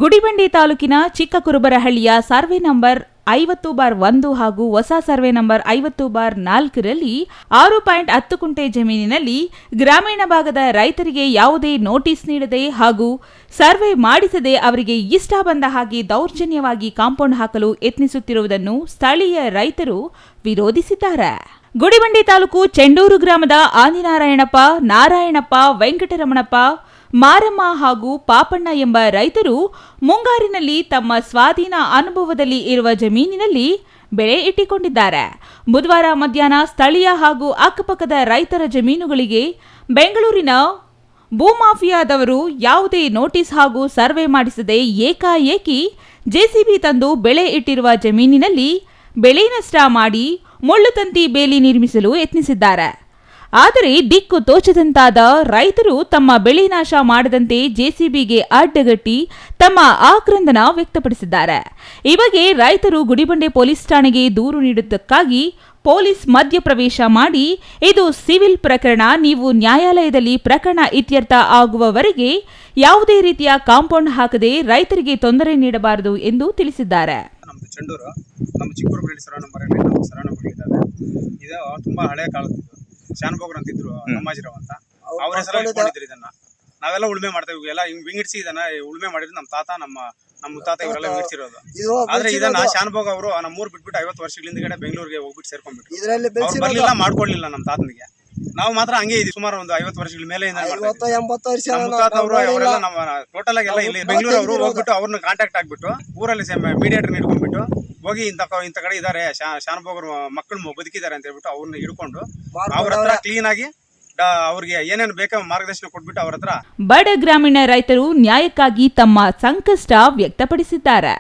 ಗುಡಿಬಂಡೆ ತಾಲೂಕಿನ ಚಿಕ್ಕಕುರುಬರಹಳ್ಳಿಯ survey number 50/1 ಹಾಗೂ ಹೊಸ ಸರ್ವೆ ನಂಬರ್ 50/4ರಲ್ಲಿ 6.10 ಗುಂಟೆ ಜಮೀನಿನಲ್ಲಿ ಗ್ರಾಮೀಣ ಭಾಗದ ರೈತರಿಗೆ ಯಾವುದೇ ನೋಟಿಸ್ ನೀಡದೆ ಹಾಗೂ ಸರ್ವೆ ಮಾಡಿಸದೆ ಅವರಿಗೆ ಇಷ್ಟ ಬಂದ ಹಾಗೆ ದೌರ್ಜನ್ಯವಾಗಿ ಕಾಂಪೌಂಡ್ ಹಾಕಲು ಯತ್ನಿಸುತ್ತಿರುವುದನ್ನು ಸ್ಥಳೀಯ ರೈತರು ವಿರೋಧಿಸಿದ್ದಾರೆ. ಗುಡಿಬಂಡೆ ತಾಲೂಕು ಚೆಂಡೂರು ಗ್ರಾಮದ ಆದಿನಾರಾಯಣಪ್ಪ, ನಾರಾಯಣಪ್ಪ, ವೆಂಕಟರಮಣಪ್ಪ, ಮಾರಮ್ಮ ಹಾಗೂ ಪಾಪಣ್ಣ ಎಂಬ ರೈತರು ಮುಂಗಾರಿನಲ್ಲಿ ತಮ್ಮ ಸ್ವಾಧೀನ ಅನುಭವದಲ್ಲಿ ಇರುವ ಜಮೀನಿನಲ್ಲಿ ಬೆಳೆ ಇಟ್ಟಿಕೊಂಡಿದ್ದಾರೆ. ಬುಧವಾರ ಮಧ್ಯಾಹ್ನ ಸ್ಥಳೀಯ ಹಾಗೂ ಅಕ್ಕಪಕ್ಕದ ರೈತರ ಜಮೀನುಗಳಿಗೆ ಬೆಂಗಳೂರಿನ ಭೂಮಾಫಿಯಾದವರು ಯಾವುದೇ ನೋಟಿಸ್ ಹಾಗೂ ಸರ್ವೆ ಮಾಡಿಸದೆ ಏಕಾಏಕಿ ಜೆಸಿಬಿ ತಂದು ಬೆಳೆ ಇಟ್ಟಿರುವ ಜಮೀನಿನಲ್ಲಿ ಬೆಳೆ ನಷ್ಟ ಮಾಡಿ ಮುಳ್ಳುತಂತಿ ಬೇಲಿ ನಿರ್ಮಿಸಲು ಯತ್ನಿಸಿದ್ದಾರೆ. ಆದರೆ ದಿಕ್ಕು ತೋಚದಂತಾದ ರೈತರು ತಮ್ಮ ಬೆಳೆ ನಾಶ ಮಾಡದಂತೆ ಜೆಸಿಬಿಗೆ ಅಡ್ಡಗಟ್ಟಿ ತಮ್ಮ ಆಕ್ರಂದನ ವ್ಯಕ್ತಪಡಿಸಿದ್ದಾರೆ. ಈ ಬಗ್ಗೆ ರೈತರು ಗುಡಿಬಂಡೆ ಪೊಲೀಸ್ ಠಾಣೆಗೆ ದೂರು ನೀಡುವುದಕ್ಕಾಗಿ ಪೊಲೀಸ್ ಮಧ್ಯಪ್ರವೇಶ ಮಾಡಿ, ಇದು ಸಿವಿಲ್ ಪ್ರಕರಣ, ನೀವು ನ್ಯಾಯಾಲಯದಲ್ಲಿ ಪ್ರಕರಣ ಇತ್ಯರ್ಥ ಆಗುವವರೆಗೆ ಯಾವುದೇ ರೀತಿಯ ಕಾಂಪೌಂಡ್ ಹಾಕದೆ ರೈತರಿಗೆ ತೊಂದರೆ ನೀಡಬಾರದು ಎಂದು ತಿಳಿಸಿದ್ದಾರೆ. ನಮ್ದು ಚೆಂಡೂರು, ನಮ್ಮ ಚಿಕ್ಕೂರುಬರಹಳ್ಳಿ ಸರ ನಂಬರ್ ಇದು ತುಂಬಾ ಹಳೆಯ ಕಾಲದ್ದು. ಶಾನಭೋಗರು ಅಂತಿದ್ರು, ನಮ್ಮಾಜಿರಾವ್ ಅಂತ, ಅವ್ರ ಹೆಸರು ಇಟ್ಕೊಂಡಿದ್ರು. ಇದನ್ನ ನಾವೆಲ್ಲ ಉಳುಮೆ ಮಾಡ್ತೇವೆ, ಎಲ್ಲ ವಿಂಗಡಿಸಿ ಇದನ್ನ ಉಳುಮೆ ಮಾಡಿದ್ರು. ನಮ್ಮ ತಾತ, ನಮ್ಮ ಮುತ್ತಾತ ಇವರೆಲ್ಲ ವಿಂಗಡಿಸಿರೋದು. ಆದ್ರೆ ಇದನ್ನ ಶಾನಭೋಗ ಅವರು ನಮ್ಮೂರ್ ಬಿಟ್ಬಿಟ್ಟು 50 ವರ್ಷಗಳ ಹಿಂದ್ಗಡೆ ಬೆಂಗಳೂರಿಗೆ ಹೋಗ್ಬಿಟ್ಟು ಸೇರ್ಕೊಂಡ್ಬಿಟ್ಟು ಅವ್ರು ಬರ್ಲಿಲ್ಲ, ಮಾಡ್ಕೊಡ್ಲಿಲ್ಲ ನಮ್ಮ ತಾತನಿಗೆ. ನಾವು ಮಾತ್ರ ಹಂಗೆ ಇದೀವಿ. ಸುಮಾರು ಒಂದು 50 ವರ್ಷಗಳ ಮೇಲೆ ಮುತ್ತಾತ ಅವರು ಅವರೆಲ್ಲ ನಮ್ಮ ಟೋಟಲ್ ಆಗಿ ಎಲ್ಲ ಇಲ್ಲಿ ಬೆಂಗಳೂರು ಅವರು ಹೋಗ್ಬಿಟ್ಟು ಅವ್ರನ್ನ ಕಾಂಟ್ಯಾಕ್ಟ್ ಆಗ್ಬಿಟ್ಟು ಊರಲ್ಲಿ ಮೀಡಿಯೇಟರ್ ಹಿಡ್ಕೊಂಡ್ಬಿಟ್ಟು ಹೋಗಿ ಇಂತ ಕಡೆ ಇದಾರೆ, ಶಾನಭೋಗರು ಮಕ್ಕಳು ಬದುಕಿದ್ದಾರೆ ಅಂತ ಹೇಳ್ಬಿಟ್ಟು ಅವ್ರನ್ನ ಹಿಡ್ಕೊಂಡು ಅವ್ರ ಹತ್ರ ಕ್ಲೀನ್ ಆಗಿ ಅವ್ರಿಗೆ ಏನೇನು ಬೇಕೋ ಮಾರ್ಗದರ್ಶನ ಕೊಟ್ಬಿಟ್ಟು ಅವ್ರ ಹತ್ರ ಬಡ ಗ್ರಾಮೀಣ ರೈತರು ನ್ಯಾಯಕ್ಕಾಗಿ ತಮ್ಮ ಸಂಕಷ್ಟ ವ್ಯಕ್ತಪಡಿಸಿದ್ದಾರೆ.